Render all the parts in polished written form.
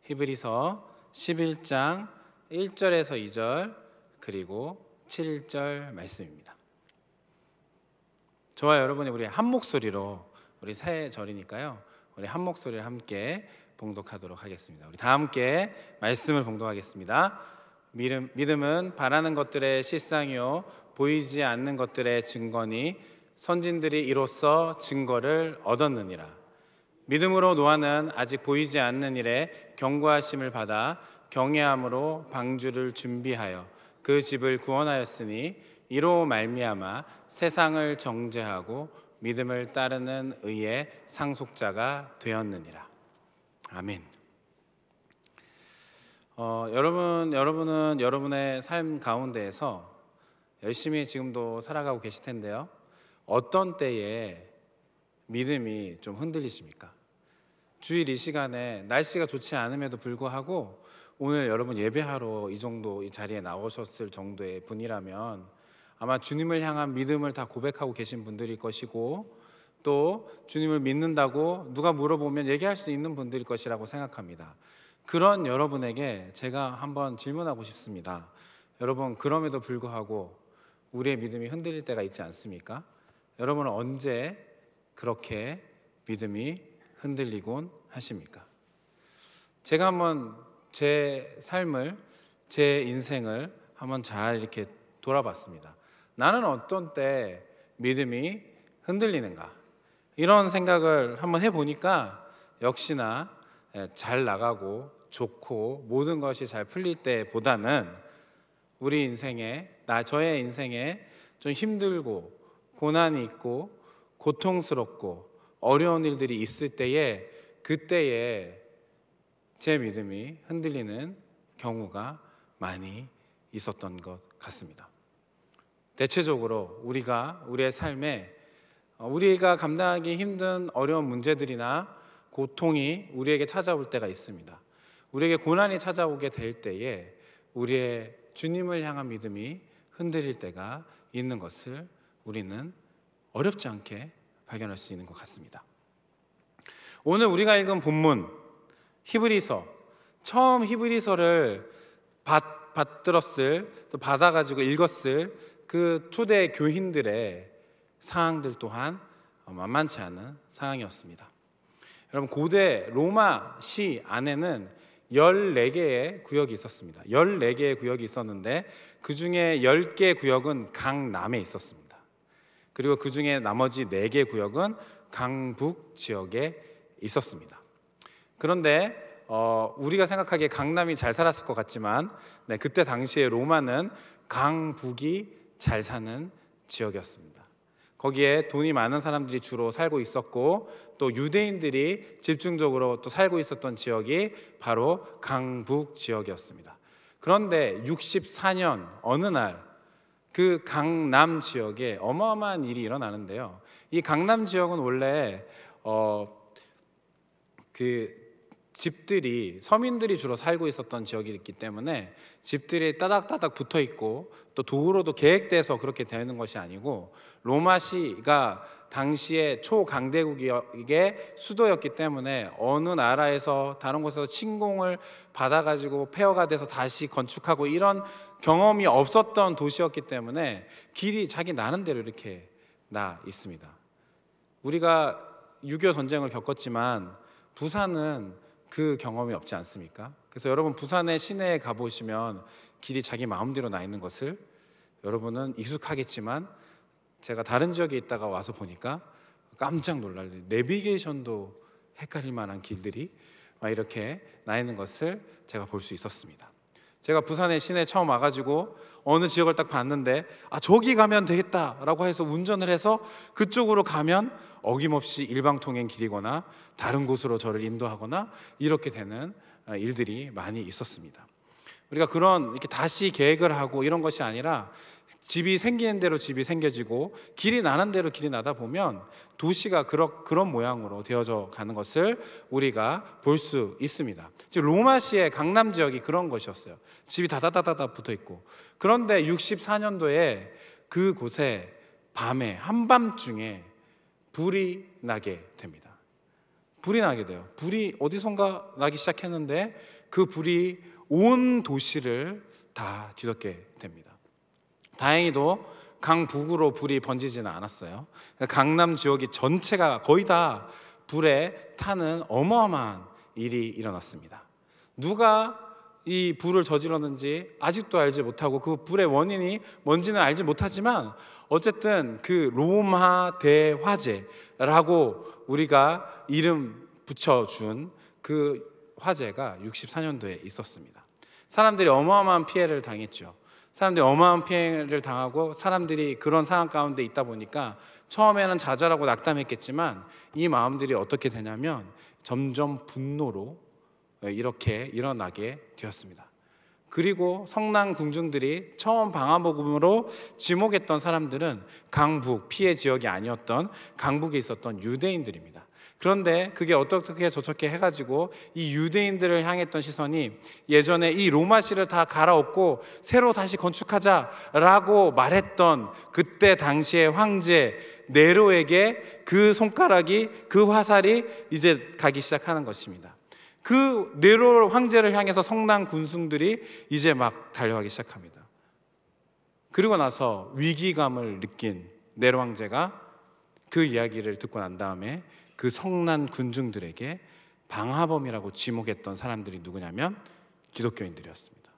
히브리서 11장 1절에서 2절 그리고 7절 말씀입니다. 저와 여러분이 우리 한 목소리로, 우리 새 절이니까요, 우리 한 목소리를 함께 봉독하도록 하겠습니다. 우리 다 함께 말씀을 봉독하겠습니다. 믿음은 바라는 것들의 실상이요 보이지 않는 것들의 증거니 선진들이 이로써 증거를 얻었느니라. 믿음으로 노아는 아직 보이지 않는 일에 경고하심을 받아 경외함으로 방주를 준비하여 그 집을 구원하였으니 이로 말미암아 세상을 정죄하고 믿음을 따르는 의의 상속자가 되었느니라. 아멘. 여러분은 여러분의 삶 가운데에서 열심히 지금도 살아가고 계실 텐데요, 어떤 때에 믿음이 좀 흔들리십니까? 주일 이 시간에 날씨가 좋지 않음에도 불구하고 오늘 여러분 예배하러 이 자리에 나오셨을 정도의 분이라면 아마 주님을 향한 믿음을 다 고백하고 계신 분들일 것이고, 또 주님을 믿는다고 누가 물어보면 얘기할 수 있는 분들일 것이라고 생각합니다. 그런 여러분에게 제가 한번 질문하고 싶습니다. 여러분, 그럼에도 불구하고 우리의 믿음이 흔들릴 때가 있지 않습니까? 여러분은 언제 그렇게 믿음이 흔들리곤 하십니까? 제가 한번 제 삶을, 제 인생을 한번 잘 이렇게 돌아봤습니다. 나는 어떤 때 믿음이 흔들리는가? 이런 생각을 한번 해보니까 역시나 잘 나가고 좋고 모든 것이 잘 풀릴 때보다는 우리 인생에, 저의 인생에 좀 힘들고 고난이 있고 고통스럽고 어려운 일들이 있을 때에, 그때에 제 믿음이 흔들리는 경우가 많이 있었던 것 같습니다. 대체적으로 우리의 삶에 우리가 감당하기 힘든 어려운 문제들이나 고통이 우리에게 찾아올 때가 있습니다. 우리에게 고난이 찾아오게 될 때에 우리의 주님을 향한 믿음이 흔들릴 때가 있는 것을 우리는 어렵지 않게 발견할 수 있는 것 같습니다. 오늘 우리가 읽은 본문 히브리서, 처음 히브리서를 받아가지고 읽었을 그 초대 교인들의 상황들 또한 만만치 않은 상황이었습니다. 여러분, 고대 로마시 안에는 14개의 구역이 있었습니다. 14개의 구역이 있었는데 그 중에 10개 구역은 강남에 있었습니다. 그리고 그 중에 나머지 4개 구역은 강북 지역에 있었습니다. 그런데 우리가 생각하기에 강남이 잘 살았을 것 같지만 그때 당시에 로마는 강북이 잘 사는 지역이었습니다. 거기에 돈이 많은 사람들이 주로 살고 있었고, 또 유대인들이 집중적으로 또 살고 있었던 지역이 바로 강북 지역이었습니다. 그런데 64년 어느 날 그 강남 지역에 어마어마한 일이 일어나는데요, 이 강남 지역은 원래 집들이, 서민들이 주로 살고 있었던 지역이기 때문에 집들이 따닥따닥 붙어 있고 또 도로도 계획돼서 그렇게 되는 것이 아니고, 로마시가 당시에 초강대국의 수도였기 때문에 어느 나라에서 다른 곳에서 침공을 받아가지고 폐허가 돼서 다시 건축하고 이런 경험이 없었던 도시였기 때문에 길이 자기 나는 대로 이렇게 나 있습니다. 우리가 6.25 전쟁을 겪었지만 부산은 그 경험이 없지 않습니까? 그래서 여러분, 부산의 시내에 가보시면 길이 자기 마음대로 나 있는 것을 여러분은 익숙하겠지만, 제가 다른 지역에 있다가 와서 보니까 깜짝 놀랄, 내비게이션도 헷갈릴 만한 길들이 막 이렇게 나 있는 것을 제가 볼 수 있었습니다. 제가 부산의 시내에 처음 와가지고 어느 지역을 딱 봤는데 저기 가면 되겠다라고 해서 운전을 해서 그쪽으로 가면 어김없이 일방통행 길이거나 다른 곳으로 저를 인도하거나 이렇게 되는 일들이 많이 있었습니다. 우리가 이렇게 다시 계획을 하고 이런 것이 아니라 집이 생기는 대로 집이 생겨지고 길이 나는 대로 길이 나다 보면 도시가 그런 모양으로 되어져 가는 것을 우리가 볼 수 있습니다. 즉 로마시의 강남 지역이 그런 것이었어요. 집이 다다다다다 붙어 있고. 그런데 64년도에 그곳에 밤에 한밤중에 불이 나게 됩니다. 불이 나게 돼요. 불이 어디선가 나기 시작했는데 그 불이 온 도시를 다 뒤덮게 됩니다. 다행히도 강북으로 불이 번지지는 않았어요. 강남 지역이 전체가 거의 다 불에 타는 어마어마한 일이 일어났습니다. 누가 이 불을 저질렀는지 아직도 알지 못하고 그 불의 원인이 뭔지는 알지 못하지만 어쨌든 그 로마 대화재라고 우리가 이름 붙여준 그 화재가 64년도에 있었습니다. 사람들이 어마어마한 피해를 당했죠. 사람들이 어마어마한 피해를 당하고 사람들이 그런 상황 가운데 있다 보니까 처음에는 좌절하고 낙담했겠지만 이 마음들이 어떻게 되냐면 점점 분노로 이렇게 일어나게 되었습니다. 그리고 성난 궁중들이 처음 방화복음으로 지목했던 사람들은 강북, 피해 지역이 아니었던 강북에 있었던 유대인들입니다. 그런데 그게 어떻게 저렇게 해가지고 이 유대인들을 향했던 시선이 예전에 이 로마시를 다 갈아엎고 새로 다시 건축하자라고 말했던 그때 당시의 황제 네로에게 그 손가락이, 그 화살이 이제 가기 시작하는 것입니다. 그 네로 황제를 향해서 성난 군중들이 이제 막 달려가기 시작합니다. 그리고 나서 위기감을 느낀 네로 황제가 그 이야기를 듣고 난 다음에 그 성난 군중들에게 방화범이라고 지목했던 사람들이 누구냐면 기독교인들이었습니다.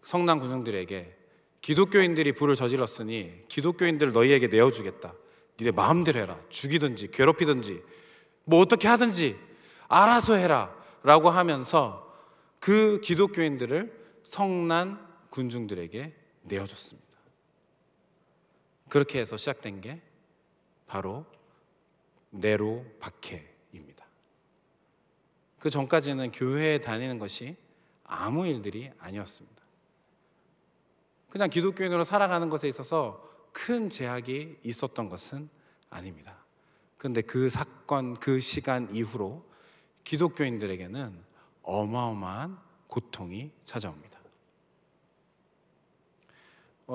성난 군중들에게 기독교인들이 불을 저질렀으니 기독교인들을 너희에게 내어주겠다. 니네 마음대로 해라. 죽이든지 괴롭히든지 뭐 어떻게 하든지 알아서 해라 라고 하면서 그 기독교인들을 성난 군중들에게 내어줬습니다. 그렇게 해서 시작된 게 바로 네로 박해입니다. 그 전까지는 교회에 다니는 것이 아무 일들이 아니었습니다. 그냥 기독교인으로 살아가는 것에 있어서 큰 제약이 있었던 것은 아닙니다. 그런데 그 사건, 그 시간 이후로 기독교인들에게는 어마어마한 고통이 찾아옵니다.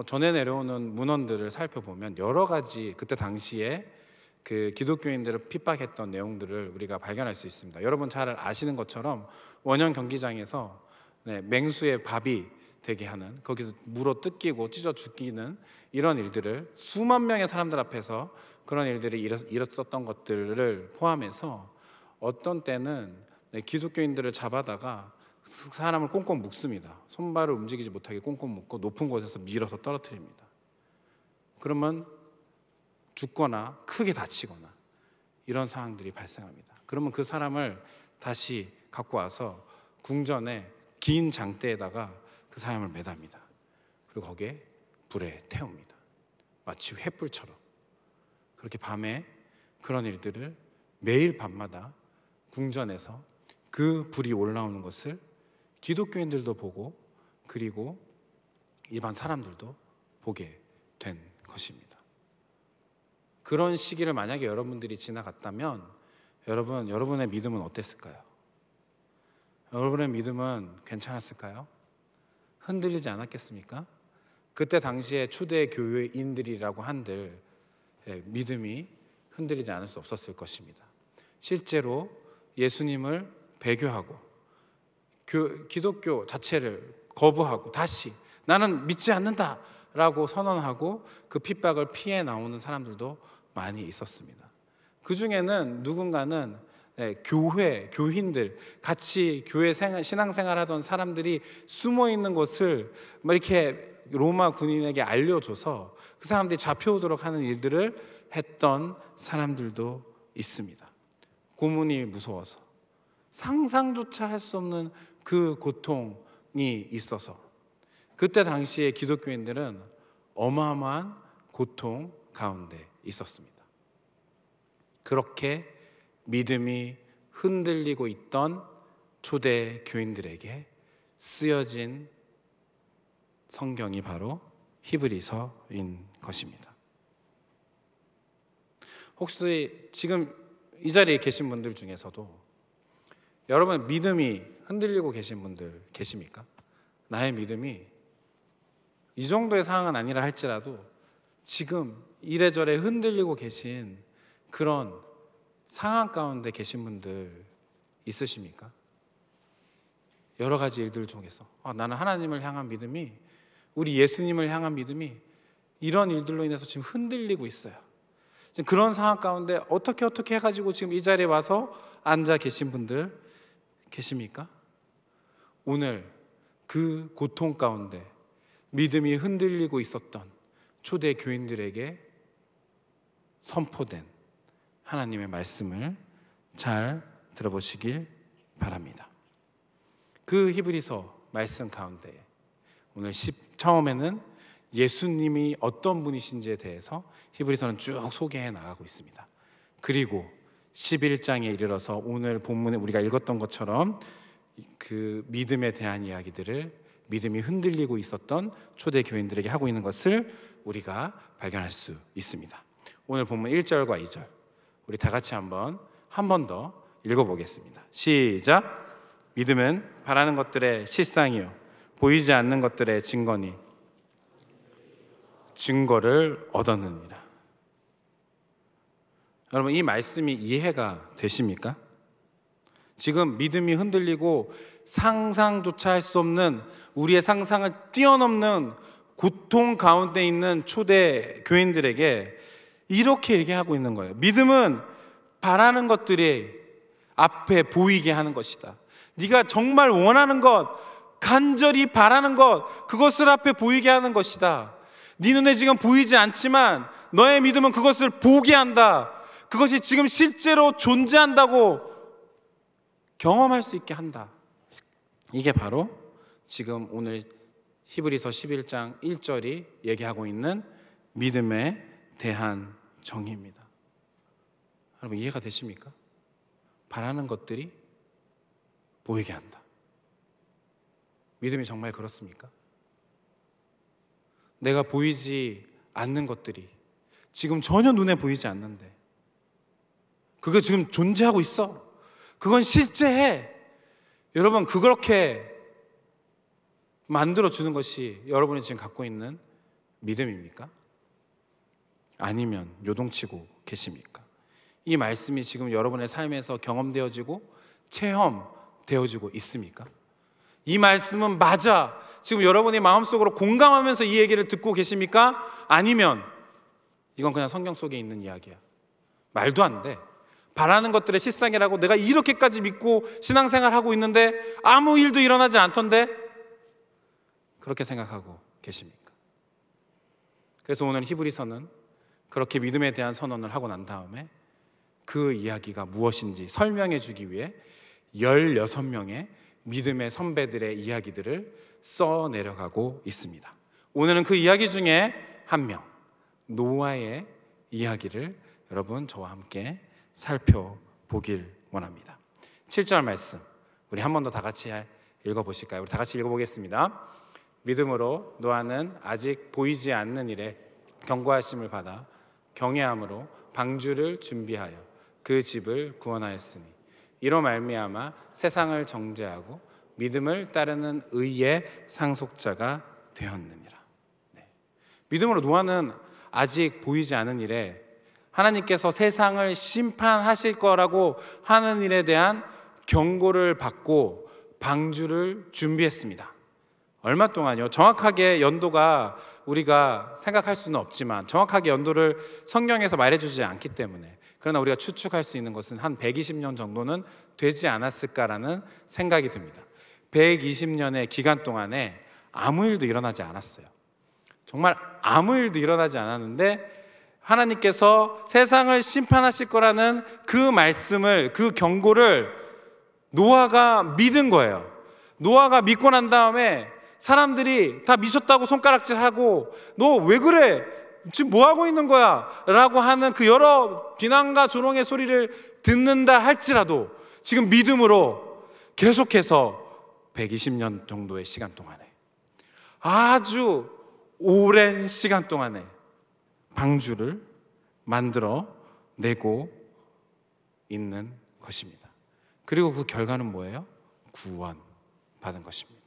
전해 내려오는 문헌들을 살펴보면 여러 가지 그때 당시에 그 기독교인들을 핍박했던 내용들을 우리가 발견할 수 있습니다. 여러분 잘 아시는 것처럼 원형 경기장에서 맹수의 밥이 되게 하는, 거기서 물어 뜯기고 찢어 죽이는 이런 일들을 수만 명의 사람들 앞에서 그런 일들이 일었었던 것들을 포함해서 어떤 때는 기독교인들을 잡아다가 사람을 꽁꽁 묶습니다. 손발을 움직이지 못하게 꽁꽁 묶고 높은 곳에서 밀어서 떨어뜨립니다. 그러면 죽거나 크게 다치거나 이런 상황들이 발생합니다. 그러면 그 사람을 다시 갖고 와서 궁전에 긴 장대에다가 그 사람을 매답니다. 그리고 거기에 불에 태웁니다. 마치 횃불처럼. 그렇게 밤에 그런 일들을 매일 밤마다 궁전에서 그 불이 올라오는 것을 기독교인들도 보고 그리고 일반 사람들도 보게 된 것입니다. 그런 시기를 만약에 여러분들이 지나갔다면 여러분의 믿음은 어땠을까요? 여러분의 믿음은 괜찮았을까요? 흔들리지 않았겠습니까? 그때 당시에 초대 교회인들이라고 한들 믿음이 흔들리지 않을 수 없었을 것입니다. 실제로 예수님을 배교하고 기독교 자체를 거부하고 다시 나는 믿지 않는다 라고 선언하고 그 핍박을 피해 나오는 사람들도 많이 있었습니다. 그 중에는 누군가는 교인들, 같이 교회 신앙생활 하던 사람들이 숨어 있는 것을 이렇게 로마 군인에게 알려줘서 그 사람들이 잡혀오도록 하는 일들을 했던 사람들도 있습니다. 고문이 무서워서 상상조차 할 수 없는 그 고통이 있어서 그때 당시에 기독교인들은 어마어마한 고통 가운데 있었습니다. 그렇게 믿음이 흔들리고 있던 초대 교인들에게 쓰여진 성경이 바로 히브리서인 것입니다. 혹시 지금 이 자리에 계신 분들 중에서도 여러분 믿음이 흔들리고 계신 분들 계십니까? 나의 믿음이 이 정도의 상황은 아니라 할지라도 지금 이래저래 흔들리고 계신 그런 상황 가운데 계신 분들 있으십니까? 여러 가지 일들 중에서 나는 하나님을 향한 믿음이, 우리 예수님을 향한 믿음이 이런 일들로 인해서 지금 흔들리고 있어요. 지금 그런 상황 가운데 어떻게 해가지고 지금 이 자리에 와서 앉아 계신 분들 계십니까? 오늘 그 고통 가운데 믿음이 흔들리고 있었던 초대 교인들에게 선포된 하나님의 말씀을 잘 들어보시길 바랍니다. 그 히브리서 말씀 가운데 오늘 처음에는 예수님이 어떤 분이신지에 대해서 히브리서는 쭉 소개해 나가고 있습니다. 그리고 11장에 이르러서 오늘 본문에 우리가 읽었던 것처럼 그 믿음에 대한 이야기들을, 믿음이 흔들리고 있었던 초대 교인들에게 하고 있는 것을 우리가 발견할 수 있습니다. 오늘 본문 1절과 2절 우리 다 같이 한 번 더 읽어보겠습니다. 시작. 믿음은 바라는 것들의 실상이요 보이지 않는 것들의 증거니 증거를 얻었느니라. 여러분, 이 말씀이 이해가 되십니까? 지금 믿음이 흔들리고 상상조차 할 수 없는, 우리의 상상을 뛰어넘는 고통 가운데 있는 초대 교인들에게 이렇게 얘기하고 있는 거예요. 믿음은 바라는 것들이 앞에 보이게 하는 것이다. 네가 정말 원하는 것, 간절히 바라는 것, 그것을 앞에 보이게 하는 것이다. 네 눈에 지금 보이지 않지만 너의 믿음은 그것을 보게 한다. 그것이 지금 실제로 존재한다고 경험할 수 있게 한다. 이게 바로 지금 오늘 히브리서 11장 1절이 얘기하고 있는 믿음에 대한 정의입니다. 여러분, 이해가 되십니까? 바라는 것들이 보이게 한다. 믿음이 정말 그렇습니까? 내가 보이지 않는 것들이 지금 전혀 눈에 보이지 않는데 그게 지금 존재하고 있어. 그건 실제해. 여러분, 그렇게 만들어주는 것이 여러분이 지금 갖고 있는 믿음입니까? 아니면 요동치고 계십니까? 이 말씀이 지금 여러분의 삶에서 경험되어지고 체험되어지고 있습니까? 이 말씀은 맞아, 지금 여러분이 마음속으로 공감하면서 이 얘기를 듣고 계십니까? 아니면 이건 그냥 성경 속에 있는 이야기야, 말도 안 돼, 바라는 것들의 실상이라고 내가 이렇게까지 믿고 신앙생활하고 있는데 아무 일도 일어나지 않던데, 그렇게 생각하고 계십니까? 그래서 오늘 히브리서는 그렇게 믿음에 대한 선언을 하고 난 다음에 그 이야기가 무엇인지 설명해 주기 위해 16명의 믿음의 선배들의 이야기들을 써내려가고 있습니다. 오늘은 그 이야기 중에 한 명, 노아의 이야기를 여러분 저와 함께 살펴보길 원합니다. 7절 말씀 우리 한 번 더 다 같이 읽어보실까요? 우리 다 같이 읽어보겠습니다. 믿음으로 노아는 아직 보이지 않는 일에 경고하심을 받아 경외함으로 방주를 준비하여 그 집을 구원하였으니 이로 말미암아 세상을 정죄하고 믿음을 따르는 의의 상속자가 되었느니라. 믿음으로 노아는 아직 보이지 않은 일에 하나님께서 세상을 심판하실 거라고 하는 일에 대한 경고를 받고 방주를 준비했습니다. 얼마 동안요? 정확하게 연도가 우리가 생각할 수는 없지만 정확하게 연도를 성경에서 말해주지 않기 때문에, 그러나 우리가 추측할 수 있는 것은 한 120년 정도는 되지 않았을까라는 생각이 듭니다. 120년의 기간 동안에 아무 일도 일어나지 않았어요. 정말 아무 일도 일어나지 않았는데 하나님께서 세상을 심판하실 거라는 그 말씀을, 그 경고를 노아가 믿은 거예요. 노아가 믿고 난 다음에 사람들이 다 미쳤다고 손가락질하고 너 왜 그래? 지금 뭐 하고 있는 거야? 라고 하는 그 여러 비난과 조롱의 소리를 듣는다 할지라도 지금 믿음으로 계속해서 120년 정도의 시간 동안에, 아주 오랜 시간 동안에 방주를 만들어 내고 있는 것입니다. 그리고 그 결과는 뭐예요? 구원 받은 것입니다.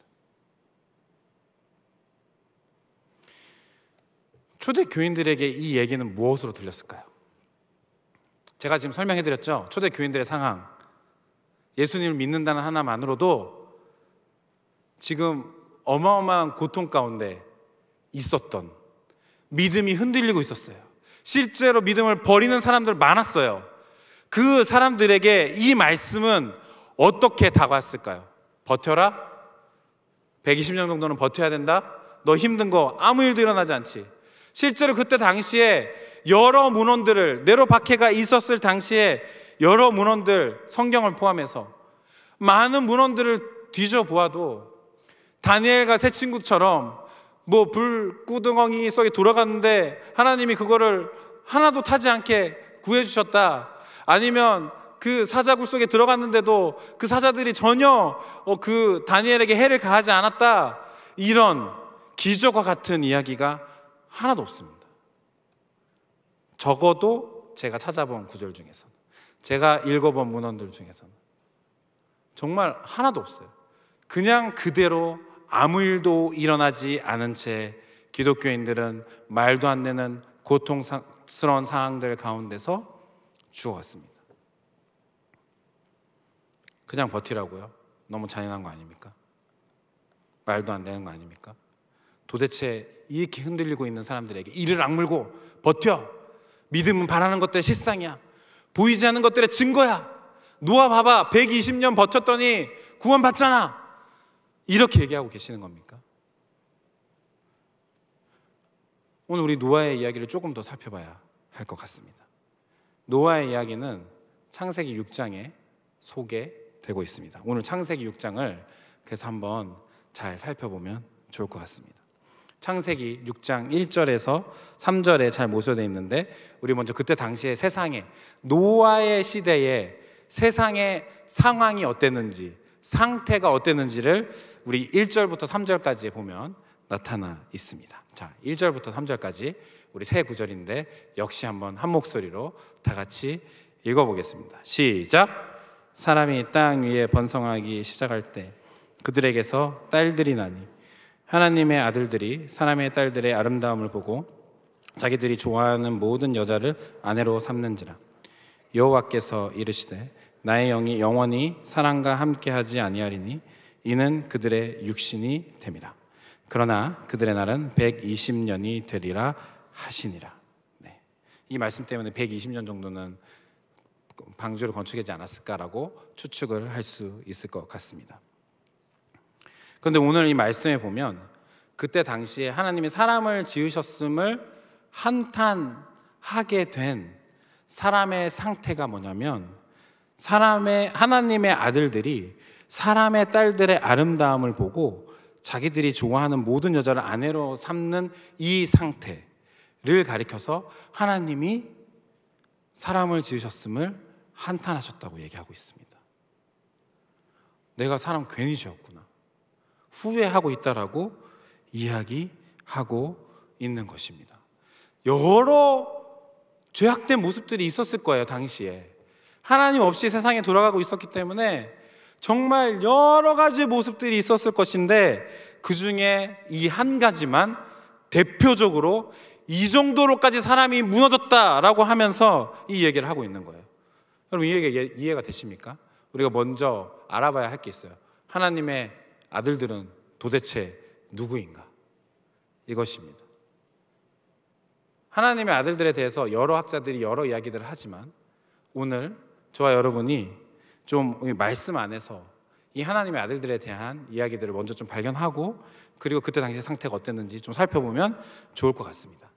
초대 교인들에게 이 얘기는 무엇으로 들렸을까요? 제가 지금 설명해드렸죠. 초대 교인들의 상황, 예수님을 믿는다는 하나만으로도 지금 어마어마한 고통 가운데 있었던, 믿음이 흔들리고 있었어요. 실제로 믿음을 버리는 사람들 많았어요. 그 사람들에게 이 말씀은 어떻게 다가왔을까요? 버텨라? 120년 정도는 버텨야 된다? 너 힘든 거 아무 일도 일어나지 않지. 실제로 그때 당시에 여러 문헌들을, 네로 박해가 있었을 당시에 여러 문헌들, 성경을 포함해서 많은 문헌들을 뒤져보아도 다니엘과 세 친구처럼 뭐 불구덩이 속에 돌아갔는데 하나님이 그거를 하나도 타지 않게 구해주셨다, 아니면 그 사자굴 속에 들어갔는데도 그 사자들이 전혀 그 다니엘에게 해를 가하지 않았다, 이런 기적과 같은 이야기가 하나도 없습니다. 적어도 제가 찾아본 구절 중에서는, 제가 읽어본 문헌들 중에서는 정말 하나도 없어요. 그냥 그대로 아무 일도 일어나지 않은 채 기독교인들은 말도 안 되는 고통스러운 상황들 가운데서 죽어갔습니다. 그냥 버티라고요? 너무 잔인한 거 아닙니까? 말도 안 되는 거 아닙니까? 도대체 이렇게 흔들리고 있는 사람들에게 이를 악물고 버텨, 믿음은 바라는 것들의 실상이야, 보이지 않는 것들의 증거야, 노아 봐봐 120년 버텼더니 구원받잖아, 이렇게 얘기하고 계시는 겁니까? 오늘 우리 노아의 이야기를 조금 더 살펴봐야 할 것 같습니다. 노아의 이야기는 창세기 6장에 소개되고 있습니다. 오늘 창세기 6장을 그래서 한번 잘 살펴보면 좋을 것 같습니다. 창세기 6장 1절에서 3절에 잘 모셔져 있는데, 우리 먼저 그때 당시에 세상에, 노아의 시대에 세상의 상황이 어땠는지, 상태가 어땠는지를 우리 1절부터 3절까지 보면 나타나 있습니다. 자, 1절부터 3절까지 우리 세 구절인데 역시 한번 한 목소리로 다 같이 읽어보겠습니다. 시작. 사람이 땅 위에 번성하기 시작할 때 그들에게서 딸들이 나니 하나님의 아들들이 사람의 딸들의 아름다움을 보고 자기들이 좋아하는 모든 여자를 아내로 삼는지라. 여호와께서 이르시되 나의 영이 영원히 사람과 함께하지 아니하리니 이는 그들의 육신이 됨이라. 그러나 그들의 날은 120년이 되리라 하시니라. 네. 이 말씀 때문에 120년 정도는 방주를 건축하지 않았을까라고 추측을 할 수 있을 것 같습니다. 그런데 오늘 이 말씀에 보면 그때 당시에 하나님이 사람을 지으셨음을 한탄하게 된 사람의 상태가 뭐냐면, 하나님의 아들들이 사람의 딸들의 아름다움을 보고 자기들이 좋아하는 모든 여자를 아내로 삼는 이 상태를 가리켜서 하나님이 사람을 지으셨음을 한탄하셨다고 얘기하고 있습니다. 내가 사람 괜히 지었구나, 후회하고 있다라고 이야기하고 있는 것입니다. 여러 죄악된 모습들이 있었을 거예요. 당시에 하나님 없이 세상에 돌아가고 있었기 때문에 정말 여러 가지 모습들이 있었을 것인데, 그 중에 이 한 가지만 대표적으로 이 정도로까지 사람이 무너졌다라고 하면서 이 얘기를 하고 있는 거예요. 여러분, 이 얘기 이해가 되십니까? 우리가 먼저 알아봐야 할 게 있어요. 하나님의 아들들은 도대체 누구인가? 이것입니다. 하나님의 아들들에 대해서 여러 학자들이 여러 이야기들을 하지만 오늘 저와 여러분이 좀 말씀 안에서 이 하나님의 아들들에 대한 이야기들을 먼저 좀 발견하고, 그리고 그때 당시 상태가 어땠는지 좀 살펴보면 좋을 것 같습니다.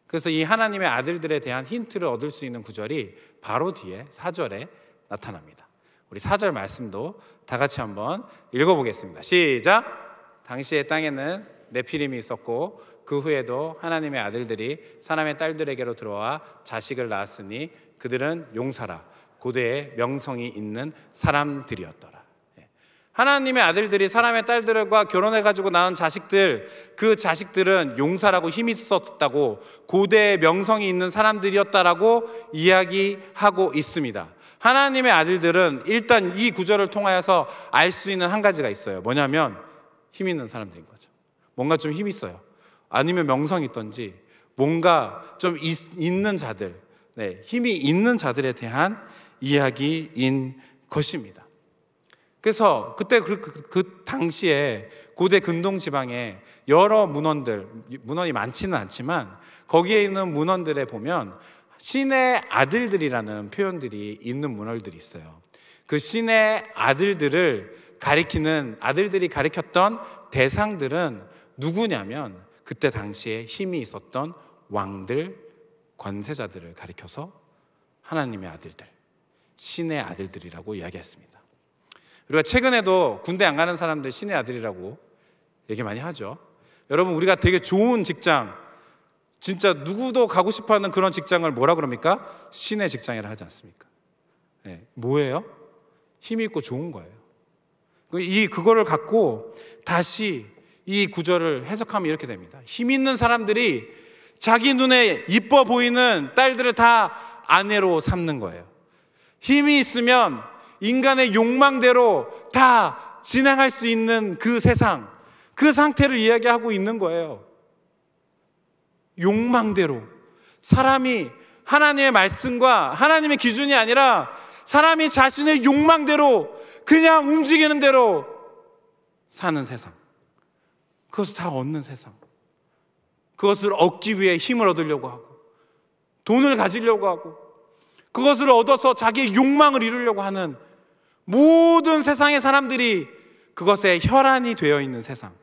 그래서 이 하나님의 아들들에 대한 힌트를 얻을 수 있는 구절이 바로 뒤에 4절에 나타납니다. 우리 4절 말씀도 다 같이 한번 읽어보겠습니다. 시작. 당시에 땅에는 네피림이 있었고 그 후에도 하나님의 아들들이 사람의 딸들에게로 들어와 자식을 낳았으니 그들은 용사라 고대에 명성이 있는 사람들이었더라. 하나님의 아들들이 사람의 딸들과 결혼해가지고 낳은 자식들, 그 자식들은 용사라고 힘이 있었다고, 고대에 명성이 있는 사람들이었다라고 이야기하고 있습니다. 하나님의 아들들은 일단 이 구절을 통하여서 알 수 있는 한 가지가 있어요. 뭐냐면 힘 있는 사람들인 거죠. 뭔가 좀 힘 있어요. 아니면 명성이 있던지 뭔가 좀 있는 자들, 힘이 있는 자들에 대한 이야기인 것입니다. 그래서 그때 그 당시에 고대 근동 지방에 여러 문헌이 많지는 않지만 거기에 있는 문헌들에 보면 신의 아들들이라는 표현들이 있는 문헌들이 있어요. 그 신의 아들들을 가리키는, 아들들이 가리켰던 대상들은 누구냐면 그때 당시에 힘이 있었던 왕들, 권세자들을 가리켜서 하나님의 아들들, 신의 아들들이라고 이야기했습니다. 우리가 최근에도 군대 안 가는 사람들 신의 아들이라고 얘기 많이 하죠. 여러분, 우리가 되게 좋은 직장, 진짜 누구도 가고 싶어하는 그런 직장을 뭐라 그럽니까? 신의 직장이라 하지 않습니까? 뭐예요? 힘이 있고 좋은 거예요. 그거를 갖고 다시 이 구절을 해석하면 이렇게 됩니다. 힘 있는 사람들이 자기 눈에 이뻐 보이는 딸들을 다 아내로 삼는 거예요. 힘이 있으면 인간의 욕망대로 다 진행할 수 있는 그 세상, 그 상태를 이야기하고 있는 거예요. 욕망대로. 사람이 하나님의 말씀과 하나님의 기준이 아니라 사람이 자신의 욕망대로 그냥 움직이는 대로 사는 세상, 그것을 다 얻는 세상, 그것을 얻기 위해 힘을 얻으려고 하고 돈을 가지려고 하고 그것을 얻어서 자기의 욕망을 이루려고 하는 모든 세상의 사람들이 그것에 혈안이 되어 있는 세상.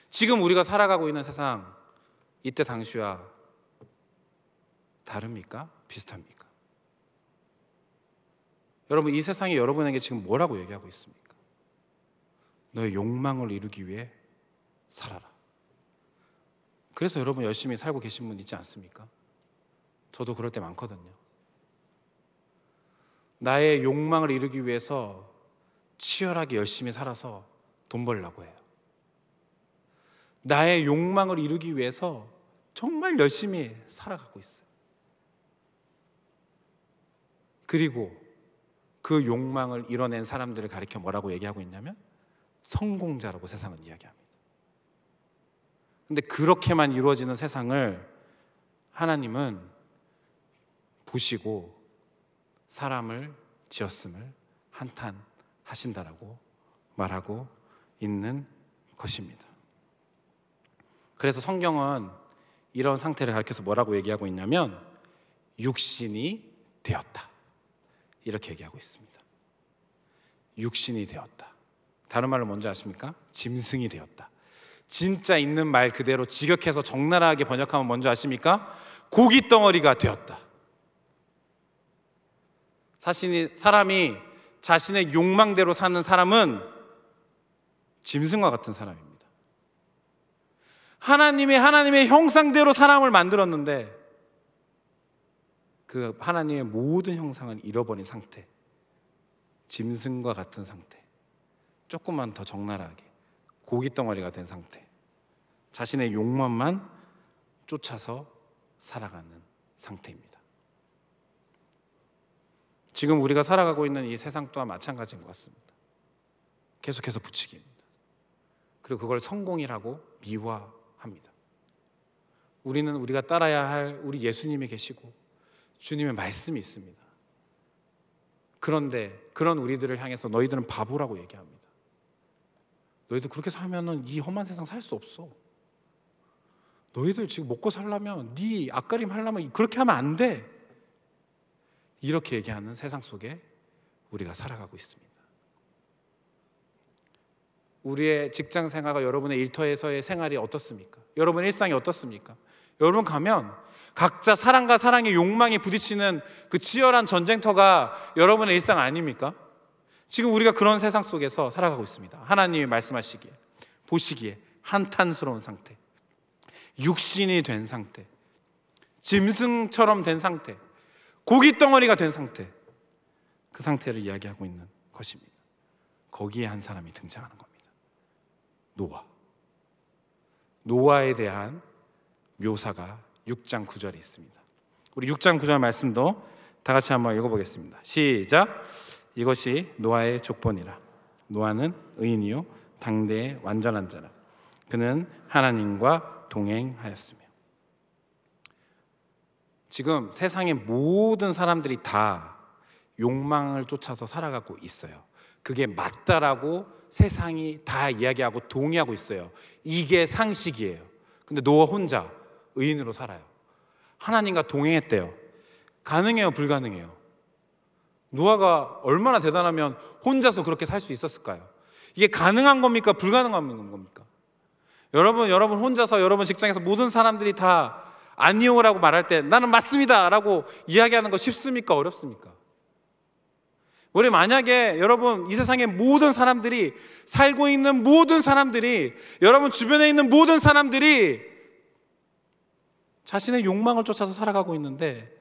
지금 우리가 살아가고 있는 세상, 이때 당시와 다릅니까? 비슷합니까? 여러분, 이 세상이 여러분에게 지금 뭐라고 얘기하고 있습니까? 너의 욕망을 이루기 위해 살아라. 그래서 여러분 열심히 살고 계신 분 있지 않습니까? 저도 그럴 때 많거든요. 나의 욕망을 이루기 위해서 치열하게 열심히 살아서 돈 벌려고 해요. 나의 욕망을 이루기 위해서 정말 열심히 살아가고 있어요. 그리고 그 욕망을 이뤄낸 사람들을 가리켜 뭐라고 얘기하고 있냐면 성공자라고 세상은 이야기합니다. 근데 그렇게만 이루어지는 세상을 하나님은 보시고 사람을 지었음을 한탄하신다라고 말하고 있는 것입니다. 그래서 성경은 이런 상태를 가리켜서 뭐라고 얘기하고 있냐면 육신이 되었다, 이렇게 얘기하고 있습니다. 육신이 되었다. 다른 말로 뭔지 아십니까? 짐승이 되었다. 진짜 있는 말 그대로 직역해서 적나라하게 번역하면 뭔지 아십니까? 고기 덩어리가 되었다. 사람이 자신의 욕망대로 사는 사람은 짐승과 같은 사람입니다. 하나님의 형상대로 사람을 만들었는데 그 하나님의 모든 형상을 잃어버린 상태, 짐승과 같은 상태, 조금만 더 적나라하게 고깃덩어리가 된 상태, 자신의 욕망만 쫓아서 살아가는 상태입니다. 지금 우리가 살아가고 있는 이 세상 또한 마찬가지인 것 같습니다. 계속해서 부추깁니다. 그리고 그걸 성공이라고 미화합니다. 우리는 우리가 따라야 할 우리 예수님이 계시고 주님의 말씀이 있습니다. 그런데 그런 우리들을 향해서 너희들은 바보라고 얘기합니다. 너희들 그렇게 살면은 이 험한 세상 살 수 없어. 너희들 지금 먹고 살려면, 네 앞가림 하려면 그렇게 하면 안 돼. 이렇게 얘기하는 세상 속에 우리가 살아가고 있습니다. 우리의 직장 생활과 여러분의 일터에서의 생활이 어떻습니까? 여러분의 일상이 어떻습니까? 여러분 가면 각자 사랑과 사랑의 욕망이 부딪히는 그 치열한 전쟁터가 여러분의 일상 아닙니까? 지금 우리가 그런 세상 속에서 살아가고 있습니다. 하나님이 말씀하시기에, 보시기에 한탄스러운 상태, 육신이 된 상태, 짐승처럼 된 상태, 고깃덩어리가 된 상태, 그 상태를 이야기하고 있는 것입니다. 거기에 한 사람이 등장하는 겁니다. 노아에 대한 묘사가 6장 9절에 있습니다. 우리 6장 9절 말씀도 다 같이 한번 읽어보겠습니다. 시작. 이것이 노아의 족본이라. 노아는 의인이요 당대의 완전한 자라. 그는 하나님과 동행하였으며. 지금 세상의 모든 사람들이 다 욕망을 쫓아서 살아가고 있어요. 그게 맞다라고 세상이 다 이야기하고 동의하고 있어요. 이게 상식이에요. 근데 노아 혼자 의인으로 살아요. 하나님과 동행했대요. 가능해요, 불가능해요? 노아가 얼마나 대단하면 혼자서 그렇게 살 수 있었을까요? 이게 가능한 겁니까? 불가능한 겁니까? 여러분 혼자서 여러분 직장에서 모든 사람들이 다 아니요 라고 말할 때 나는 맞습니다 라고 이야기하는 거 쉽습니까? 어렵습니까? 우리 만약에 여러분 이 세상의 모든 사람들이, 살고 있는 모든 사람들이, 여러분 주변에 있는 모든 사람들이 자신의 욕망을 쫓아서 살아가고 있는데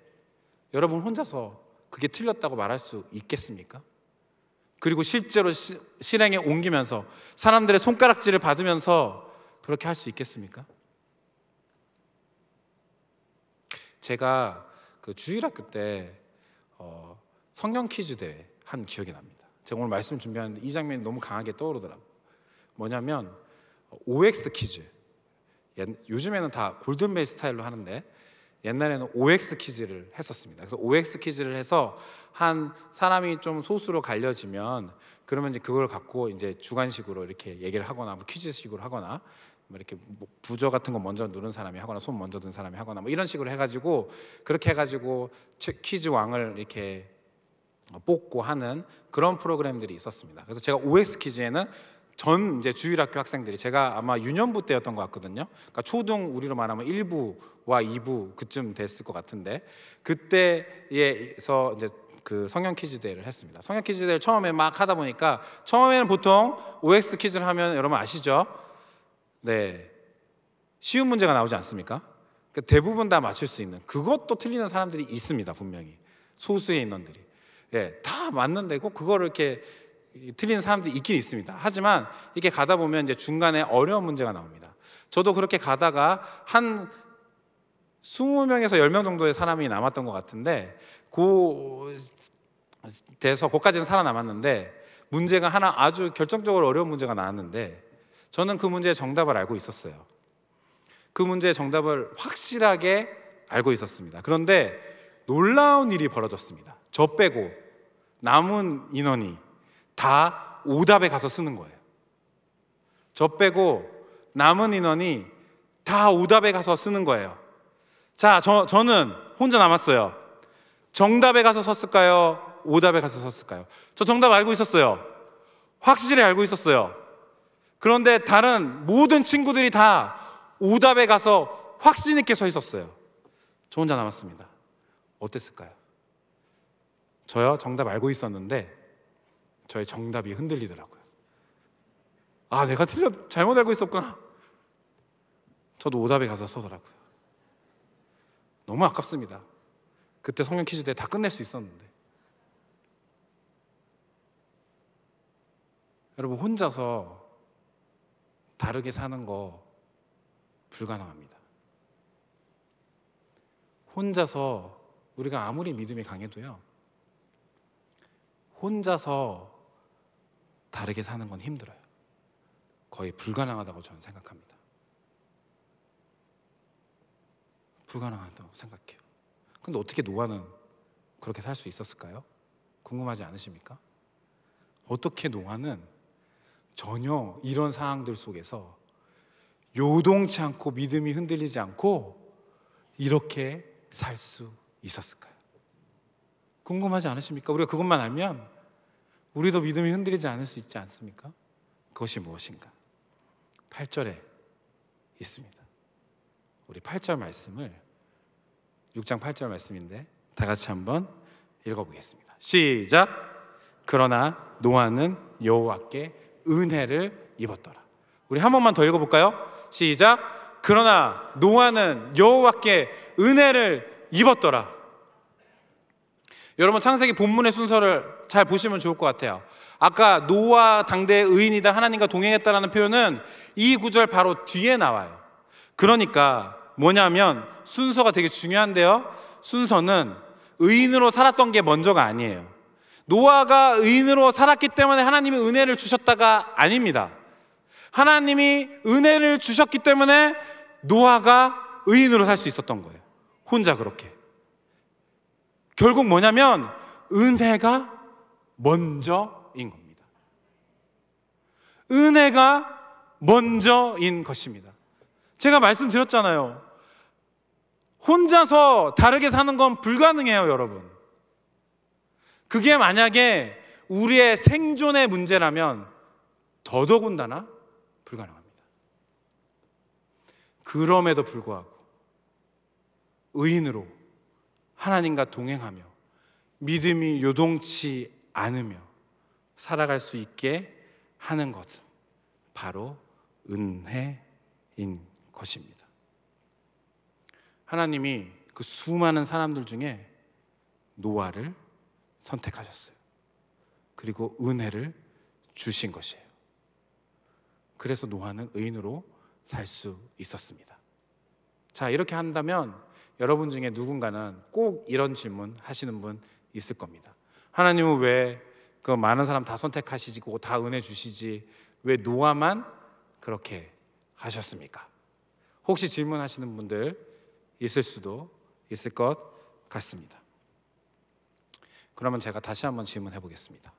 여러분 혼자서 그게 틀렸다고 말할 수 있겠습니까? 그리고 실제로 실행에 옮기면서 사람들의 손가락질을 받으면서 그렇게 할 수 있겠습니까? 제가 그 주일학교 때 성경 퀴즈 대회 한 기억이 납니다. 제가 오늘 말씀 준비하는데 이 장면이 너무 강하게 떠오르더라고요. 뭐냐면 OX 퀴즈. 요즘에는 다 골든벨 스타일로 하는데 옛날에는 OX 퀴즈를 했었습니다. 그래서 OX 퀴즈를 해서 한 사람이 좀 소수로 갈려지면 그러면 이제 그걸 갖고 이제 주관식으로 이렇게 얘기를 하거나 뭐 퀴즈식으로 하거나 뭐 이렇게 뭐 부저 같은 거 먼저 누른 사람이 하거나 손 먼저 든 사람이 하거나 뭐 이런 식으로 해가지고 그렇게 해가지고 퀴즈 왕을 이렇게 뽑고 하는 그런 프로그램들이 있었습니다. 그래서 제가 OX 퀴즈에는 전 이제 주일학교 학생들이, 제가 아마 유년부 때였던 것 같거든요. 그러니까 초등 우리로 말하면 1부와 2부 그쯤 됐을 것 같은데 그때에서 이제 그 성경 퀴즈 대회를 했습니다. 성경 퀴즈 대회를 처음에 막 하다 보니까 처음에는 보통 OX 퀴즈를 하면 여러분 아시죠? 네, 쉬운 문제가 나오지 않습니까? 그러니까 대부분 다 맞출 수 있는, 그것도 틀리는 사람들이 있습니다. 분명히 소수의 인원들이. 예, 다 맞는데 꼭 그거를 이렇게 틀리는 사람들이 있긴 있습니다. 하지만 이렇게 가다 보면 이제 중간에 어려운 문제가 나옵니다. 저도 그렇게 가다가 한 20명에서 10명 정도의 사람이 남았던 것 같은데 거기까지는 살아남았는데 문제가 하나 아주 결정적으로 어려운 문제가 나왔는데 저는 그 문제의 정답을 알고 있었어요. 그 문제의 정답을 확실하게 알고 있었습니다. 그런데 놀라운 일이 벌어졌습니다. 저 빼고 남은 인원이 다 오답에 가서 쓰는 거예요. 저 빼고 남은 인원이 다 오답에 가서 쓰는 거예요. 자, 저는 혼자 남았어요. 정답에 가서 썼을까요? 오답에 가서 썼을까요? 저 정답 알고 있었어요. 확실히 알고 있었어요. 그런데 다른 모든 친구들이 다 오답에 가서 확신 있게 서 있었어요. 저 혼자 남았습니다. 어땠을까요? 저요? 정답 알고 있었는데 저의 정답이 흔들리더라고요. 아, 내가 잘못 알고 있었구나. 저도 오답에 가서 서더라고요. 너무 아깝습니다. 그때 성경 퀴즈 때 다 끝낼 수 있었는데. 여러분, 혼자서 다르게 사는 거 불가능합니다. 혼자서 우리가 아무리 믿음이 강해도요, 혼자서 다르게 사는 건 힘들어요. 거의 불가능하다고 저는 생각합니다. 불가능하다고 생각해요. 근데 어떻게 노아는 그렇게 살 수 있었을까요? 궁금하지 않으십니까? 어떻게 노아는 전혀 이런 상황들 속에서 요동치 않고 믿음이 흔들리지 않고 이렇게 살 수 있었을까요? 궁금하지 않으십니까? 우리가 그것만 알면 우리도 믿음이 흔들리지 않을 수 있지 않습니까? 그것이 무엇인가? 8절에 있습니다. 우리 8절 말씀을 6장 8절 말씀인데 다 같이 한번 읽어보겠습니다. 시작! 그러나 노아는 여호와께 은혜를 입었더라. 우리 한 번만 더 읽어볼까요? 시작! 그러나 노아는 여호와께 은혜를 입었더라. 여러분, 창세기 본문의 순서를 잘 보시면 좋을 것 같아요. 아까 노아 당대의 의인이다, 하나님과 동행했다라는 표현은 이 구절 바로 뒤에 나와요. 그러니까 뭐냐면 순서가 되게 중요한데요, 순서는 의인으로 살았던 게 먼저가 아니에요. 노아가 의인으로 살았기 때문에 하나님이 은혜를 주셨다가 아닙니다. 하나님이 은혜를 주셨기 때문에 노아가 의인으로 살 수 있었던 거예요. 혼자 그렇게. 결국 뭐냐면 은혜가 먼저인 겁니다. 은혜가 먼저인 것입니다. 제가 말씀드렸잖아요. 혼자서 다르게 사는 건 불가능해요, 여러분. 그게 만약에 우리의 생존의 문제라면 더더군다나 불가능합니다. 그럼에도 불구하고 의인으로 하나님과 동행하며 믿음이 요동치 않으며 살아갈 수 있게 하는 것은 바로 은혜인 것입니다. 하나님이 그 수많은 사람들 중에 노아를 선택하셨어요. 그리고 은혜를 주신 것이에요. 그래서 노아는 의인으로 살 수 있었습니다. 자, 이렇게 한다면 여러분 중에 누군가는 꼭 이런 질문 하시는 분 있을 겁니다. 하나님은 왜 그 많은 사람 다 선택하시고 다 은혜 주시지 왜 노아만 그렇게 하셨습니까? 혹시 질문하시는 분들 있을 수도 있을 것 같습니다. 그러면 제가 다시 한번 질문해 보겠습니다.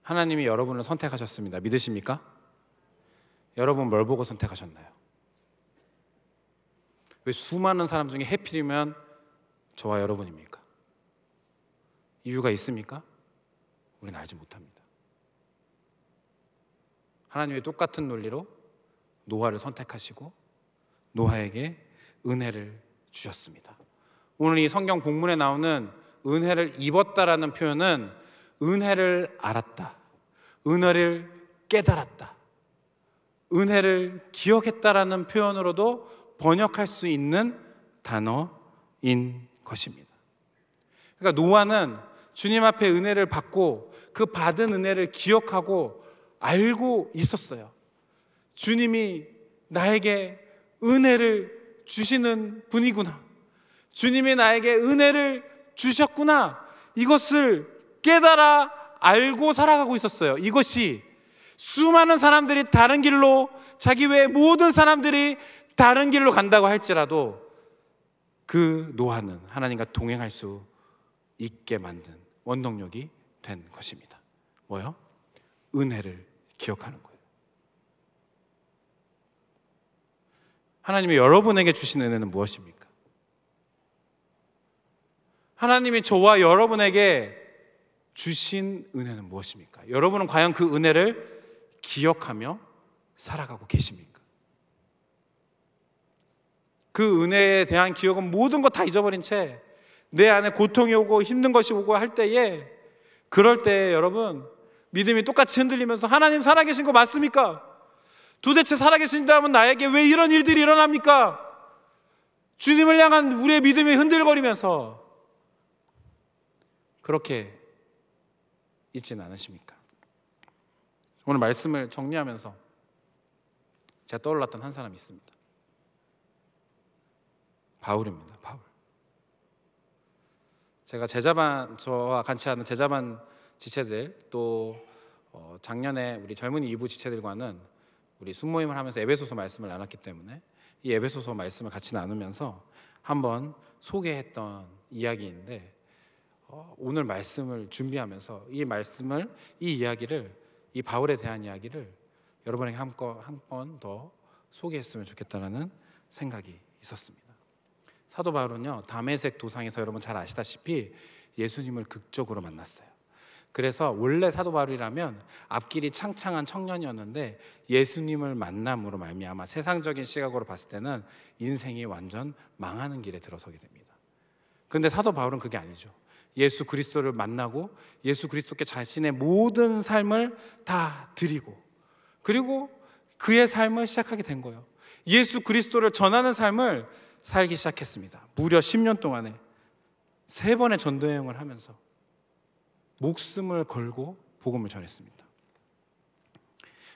하나님이 여러분을 선택하셨습니다. 믿으십니까? 여러분 뭘 보고 선택하셨나요? 왜 수많은 사람 중에 해필이면 저와 여러분입니까? 이유가 있습니까? 우리는 알지 못합니다. 하나님의 똑같은 논리로 노아를 선택하시고 노아에게 은혜를 주셨습니다. 오늘 이 성경 본문에 나오는 은혜를 입었다라는 표현은 은혜를 알았다, 은혜를 깨달았다, 은혜를 기억했다라는 표현으로도 번역할 수 있는 단어인 것입니다. 그러니까 노아는 주님 앞에 은혜를 받고 그 받은 은혜를 기억하고 알고 있었어요. 주님이 나에게 은혜를 주시는 분이구나, 주님이 나에게 은혜를 주셨구나, 이것을 깨달아 알고 살아가고 있었어요. 이것이 수많은 사람들이 다른 길로, 자기 외에 모든 사람들이 다른 길로 간다고 할지라도 그 노아는 하나님과 동행할 수 있게 만든 원동력이 된 것입니다. 뭐요? 은혜를 기억하는 거예요. 하나님이 여러분에게 주신 은혜는 무엇입니까? 하나님이 저와 여러분에게 주신 은혜는 무엇입니까? 여러분은 과연 그 은혜를 기억하며 살아가고 계십니까? 그 은혜에 대한 기억은 모든 것 다 잊어버린 채 내 안에 고통이 오고 힘든 것이 오고 할 때에, 그럴 때에 여러분 믿음이 똑같이 흔들리면서 하나님 살아계신 거 맞습니까? 도대체 살아계신다면 나에게 왜 이런 일들이 일어납니까? 주님을 향한 우리의 믿음이 흔들거리면서 그렇게 있지는 않으십니까? 오늘 말씀을 정리하면서 제가 떠올랐던 한 사람이 있습니다. 바울입니다. 바울. 제가 저와 같이 하는 제자반 지체들, 또 작년에 우리 젊은이 2부 지체들과는 우리 순모임을 하면서 에베소서 말씀을 나눴기 때문에 이 에베소서 말씀을 같이 나누면서 한번 소개했던 이야기인데, 오늘 말씀을 준비하면서 이 이야기를, 이 바울에 대한 이야기를 여러분에게 한 번 더 소개했으면 좋겠다는 생각이 있었습니다. 사도 바울은요, 다메섹 도상에서 여러분 잘 아시다시피 예수님을 극적으로 만났어요. 그래서 원래 사도 바울이라면 앞길이 창창한 청년이었는데 예수님을 만남으로 말미암아 세상적인 시각으로 봤을 때는 인생이 완전 망하는 길에 들어서게 됩니다. 그런데 사도 바울은 그게 아니죠. 예수 그리스도를 만나고 예수 그리스도께 자신의 모든 삶을 다 드리고, 그리고 그의 삶을 시작하게 된 거예요. 예수 그리스도를 전하는 삶을 살기 시작했습니다. 무려 10년 동안에 3번의 전도여행을 하면서 목숨을 걸고 복음을 전했습니다.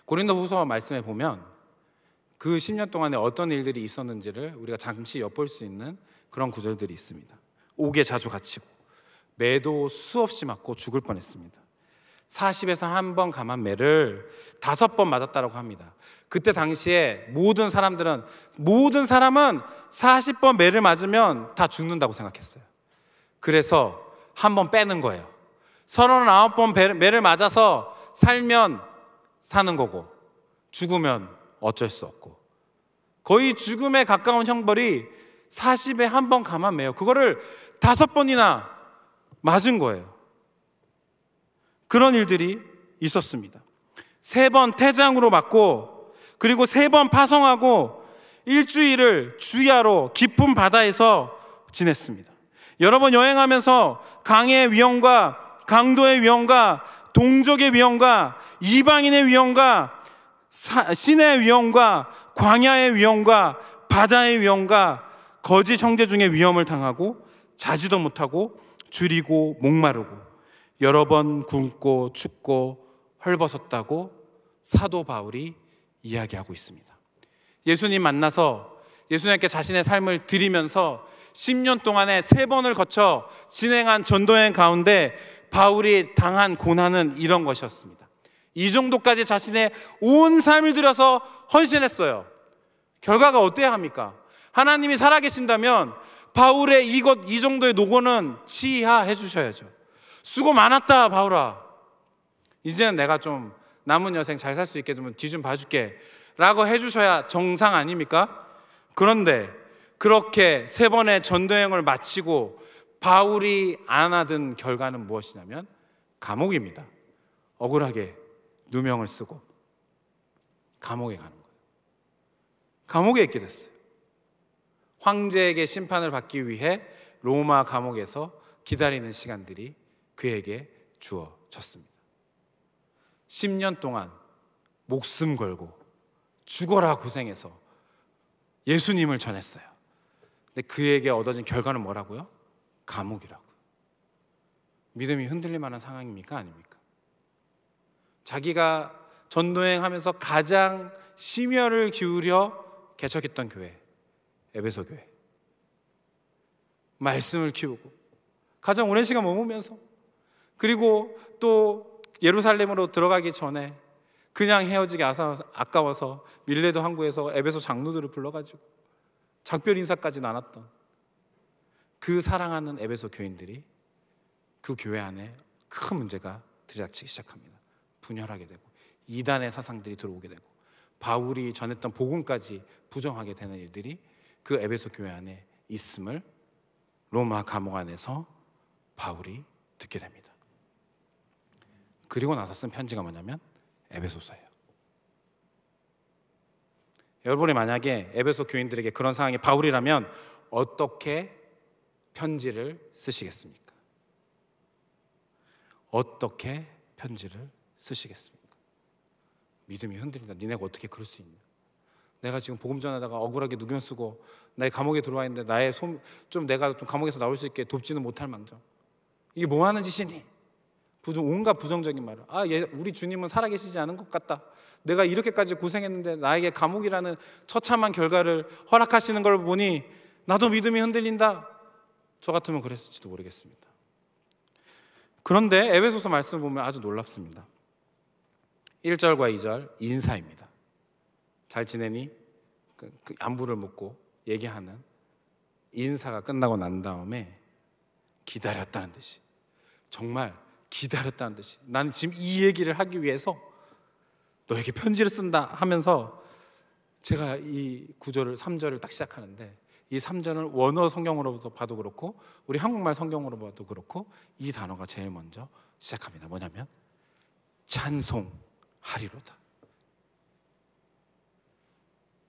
고린도후서 말씀에 보면 그 10년 동안에 어떤 일들이 있었는지를 우리가 잠시 엿볼 수 있는 그런 구절들이 있습니다. 옥에 자주 갇히고 매도 수없이 맞고 죽을 뻔했습니다. 40에서 한 번 감한 매를 5번 맞았다고 합니다. 그때 당시에 모든 사람은 40번 매를 맞으면 다 죽는다고 생각했어요. 그래서 한 번 빼는 거예요. 39번 매를 맞아서 살면 사는 거고 죽으면 어쩔 수 없고, 거의 죽음에 가까운 형벌이 40에 한 번 감한 매요. 그거를 5번이나 맞은 거예요. 그런 일들이 있었습니다. 3번 태장으로 맞고, 그리고 3번 파송하고 일주일을 주야로 깊은 바다에서 지냈습니다. 여러 번 여행하면서 강의 위험과 강도의 위험과 동족의 위험과 이방인의 위험과 신의 위험과 광야의 위험과 바다의 위험과 거짓 형제 중에 위험을 당하고 자지도 못하고 줄이고 목마르고 여러 번 굶고 춥고 헐벗었다고 사도 바울이 이야기하고 있습니다. 예수님 만나서 예수님께 자신의 삶을 드리면서 10년 동안에 3번을 거쳐 진행한 전도여행 가운데 바울이 당한 고난은 이런 것이었습니다. 이 정도까지 자신의 온 삶을 들여서 헌신했어요. 결과가 어때야 합니까? 하나님이 살아계신다면 바울의 이 정도의 노고는 치하해 주셔야죠. 수고 많았다 바울아, 이제는 내가 좀 남은 여생 잘 살 수 있게 좀 뒤 좀 봐줄게 라고 해주셔야 정상 아닙니까? 그런데 그렇게 3번의 전도여행을 마치고 바울이 안 하던 결과는 무엇이냐면 감옥입니다. 억울하게 누명을 쓰고 감옥에 가는 거예요. 감옥에 있게 됐어요. 황제에게 심판을 받기 위해 로마 감옥에서 기다리는 시간들이 그에게 주어졌습니다. 10년 동안 목숨 걸고 죽어라 고생해서 예수님을 전했어요. 근데 그에게 얻어진 결과는 뭐라고요? 감옥이라고요. 믿음이 흔들릴 만한 상황입니까? 아닙니까? 자기가 전도행하면서 가장 심혈을 기울여 개척했던 교회, 에베소 교회, 말씀을 키우고 가장 오랜 시간 머무면서, 그리고 또 예루살렘으로 들어가기 전에 그냥 헤어지기 아까워서 밀레도 항구에서 에베소 장로들을 불러가지고 작별 인사까지 나눴던 그 사랑하는 에베소 교인들이 그 교회 안에 큰 문제가 들이닥치기 시작합니다. 분열하게 되고 이단의 사상들이 들어오게 되고 바울이 전했던 복음까지 부정하게 되는 일들이 그 에베소 교회 안에 있음을 로마 감옥 안에서 바울이 듣게 됩니다. 그리고 나서 쓴 편지가 뭐냐면 에베소서예요. 여러분이 만약에 에베소 교인들에게 그런 상황이 바울이라면 어떻게 편지를 쓰시겠습니까? 어떻게 편지를 쓰시겠습니까? 믿음이 흔들린다. 니네가 어떻게 그럴 수 있냐? 내가 지금 복음 전하다가 억울하게 누명 쓰고 나의 감옥에 들어와 있는데 나의 좀 내가 좀 감옥에서 나올 수 있게 돕지는 못할 망정, 이게 뭐 하는 짓이니? 온갖 부정적인 말을. 우리 주님은 살아계시지 않은 것 같다. 내가 이렇게까지 고생했는데 나에게 감옥이라는 처참한 결과를 허락하시는 걸 보니 나도 믿음이 흔들린다. 저 같으면 그랬을지도 모르겠습니다. 그런데 에베소서 말씀을 보면 아주 놀랍습니다. 1절과 2절 인사입니다. 잘 지내니? 그 안부를 묻고 얘기하는 인사가 끝나고 난 다음에 기다렸다는 듯이, 정말 기다렸다는 듯이, 나는 지금 이 얘기를 하기 위해서 너에게 편지를 쓴다 하면서, 제가 이 구절을 3절을 딱 시작하는데 이 3절을 원어 성경으로 봐도 그렇고 우리 한국말 성경으로 봐도 그렇고 이 단어가 제일 먼저 시작합니다. 뭐냐면 찬송하리로다.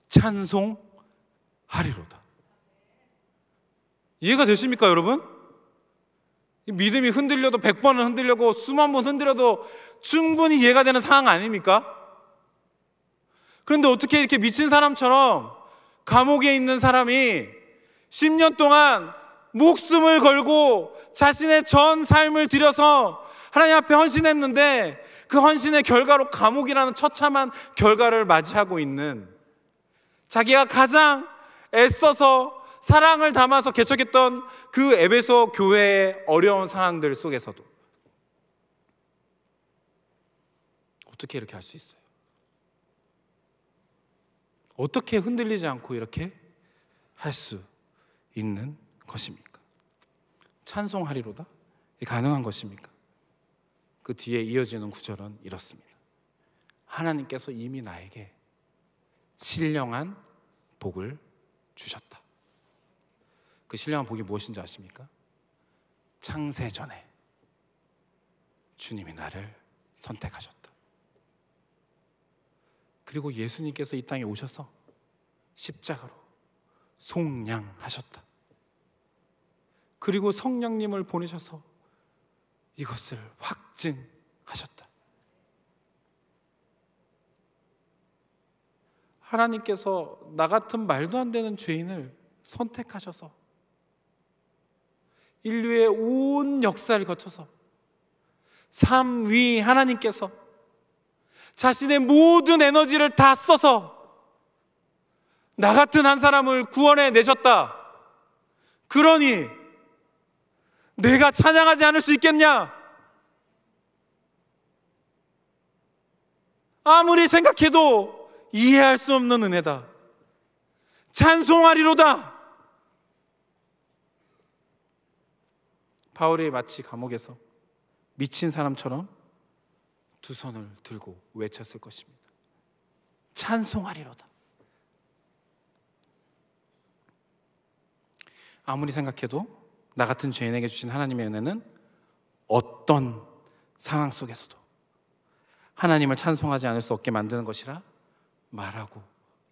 찬송하리로다. 이해가 되십니까 여러분? 믿음이 흔들려도 100번은 흔들려고 수만 번 흔들려도 충분히 이해가 되는 상황 아닙니까? 그런데 어떻게 이렇게 미친 사람처럼 감옥에 있는 사람이 10년 동안 목숨을 걸고 자신의 전 삶을 들여서 하나님 앞에 헌신했는데 그 헌신의 결과로 감옥이라는 처참한 결과를 맞이하고 있는, 자기가 가장 애써서 사랑을 담아서 개척했던 그 에베소 교회의 어려운 상황들 속에서도 어떻게 이렇게 할 수 있어요? 어떻게 흔들리지 않고 이렇게 할 수 있는 것입니까? 찬송하리로다? 이게 가능한 것입니까? 그 뒤에 이어지는 구절은 이렇습니다. 하나님께서 이미 나에게 신령한 복을 주셨다. 그 신령한 복이 무엇인지 아십니까? 창세 전에 주님이 나를 선택하셨다. 그리고 예수님께서 이 땅에 오셔서 십자가로 속량하셨다. 그리고 성령님을 보내셔서 이것을 확증하셨다. 하나님께서 나 같은 말도 안 되는 죄인을 선택하셔서 인류의 온 역사를 거쳐서 삼위 하나님께서 자신의 모든 에너지를 다 써서 나 같은 한 사람을 구원해 내셨다. 그러니 내가 찬양하지 않을 수 있겠냐? 아무리 생각해도 이해할 수 없는 은혜다. 찬송하리로다. 바울이 마치 감옥에서 미친 사람처럼 두 손을 들고 외쳤을 것입니다. 찬송하리로다. 아무리 생각해도 나 같은 죄인에게 주신 하나님의 은혜는 어떤 상황 속에서도 하나님을 찬송하지 않을 수 없게 만드는 것이라 말하고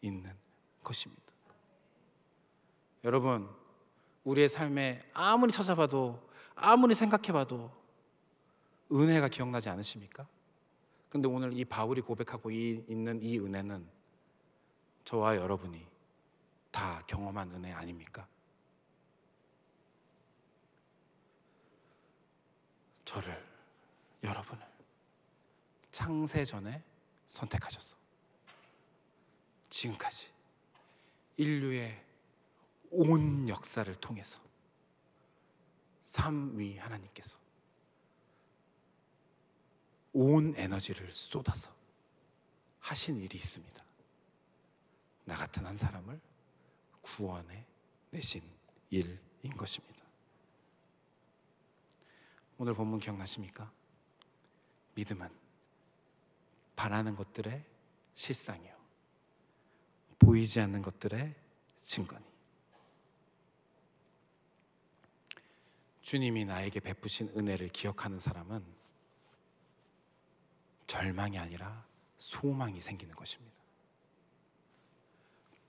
있는 것입니다. 여러분, 우리의 삶에 아무리 찾아봐도 아무리 생각해봐도 은혜가 기억나지 않으십니까? 근데 오늘 이 바울이 고백하고 있는 이 은혜는 저와 여러분이 다 경험한 은혜 아닙니까? 저를, 여러분을 창세 전에 선택하셨어. 지금까지 인류의 온 역사를 통해서 삼위 하나님께서 온 에너지를 쏟아서 하신 일이 있습니다. 나 같은 한 사람을 구원해 내신 일인 것입니다. 오늘 본문 기억나십니까? 믿음은 바라는 것들의 실상이요 보이지 않는 것들의 증거니. 주님이 나에게 베푸신 은혜를 기억하는 사람은 절망이 아니라 소망이 생기는 것입니다.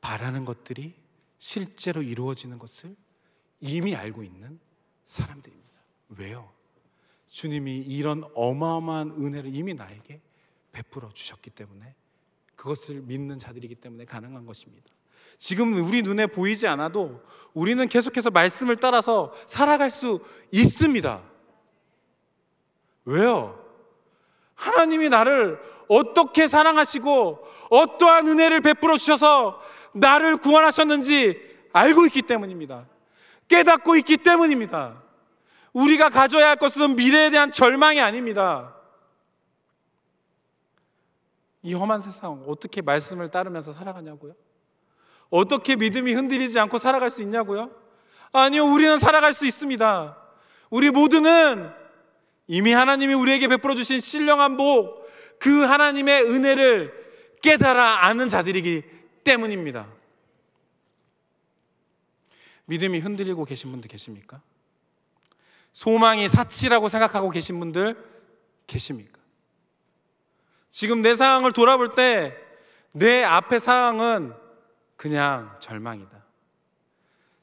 바라는 것들이 실제로 이루어지는 것을 이미 알고 있는 사람들입니다. 왜요? 주님이 이런 어마어마한 은혜를 이미 나에게 베풀어 주셨기 때문에, 그것을 믿는 자들이기 때문에 가능한 것입니다. 지금 우리 눈에 보이지 않아도 우리는 계속해서 말씀을 따라서 살아갈 수 있습니다. 왜요? 하나님이 나를 어떻게 사랑하시고 어떠한 은혜를 베풀어 주셔서 나를 구원하셨는지 알고 있기 때문입니다. 깨닫고 있기 때문입니다. 우리가 가져야 할 것은 미래에 대한 절망이 아닙니다. 이 험한 세상 어떻게 말씀을 따르면서 살아가냐고요? 어떻게 믿음이 흔들리지 않고 살아갈 수 있냐고요? 아니요, 우리는 살아갈 수 있습니다. 우리 모두는 이미 하나님이 우리에게 베풀어 주신 신령한 복, 그 하나님의 은혜를 깨달아 아는 자들이기 때문입니다. 믿음이 흔들리고 계신 분들 계십니까? 소망이 사치라고 생각하고 계신 분들 계십니까? 지금 내 상황을 돌아볼 때 내 앞의 상황은 그냥 절망이다.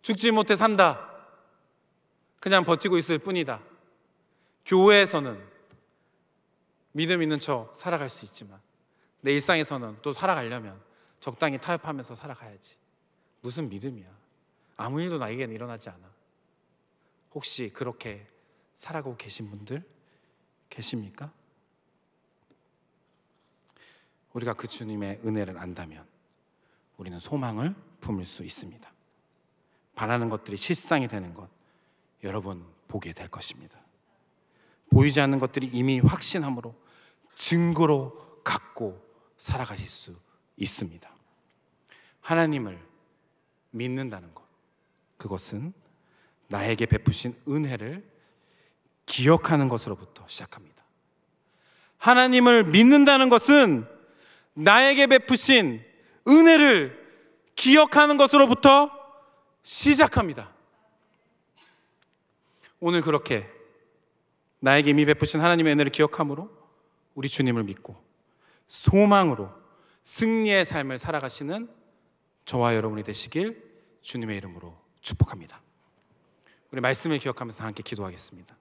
죽지 못해 산다. 그냥 버티고 있을 뿐이다. 교회에서는 믿음 있는 척 살아갈 수 있지만 내 일상에서는 또 살아가려면 적당히 타협하면서 살아가야지. 무슨 믿음이야. 아무 일도 나에게는 일어나지 않아. 혹시 그렇게 살아가고 계신 분들 계십니까? 우리가 그 주님의 은혜를 안다면 우리는 소망을 품을 수 있습니다. 바라는 것들이 실상이 되는 것, 여러분 보게 될 것입니다. 보이지 않는 것들이 이미 확신함으로 증거로 갖고 살아가실 수 있습니다. 하나님을 믿는다는 것, 그것은 나에게 베푸신 은혜를 기억하는 것으로부터 시작합니다. 하나님을 믿는다는 것은 나에게 베푸신 은혜를 기억하는 것으로부터 시작합니다. 오늘 그렇게 나에게 이미 베푸신 하나님의 은혜를 기억함으로 우리 주님을 믿고 소망으로 승리의 삶을 살아가시는 저와 여러분이 되시길 주님의 이름으로 축복합니다. 우리 말씀을 기억하면서 함께 기도하겠습니다.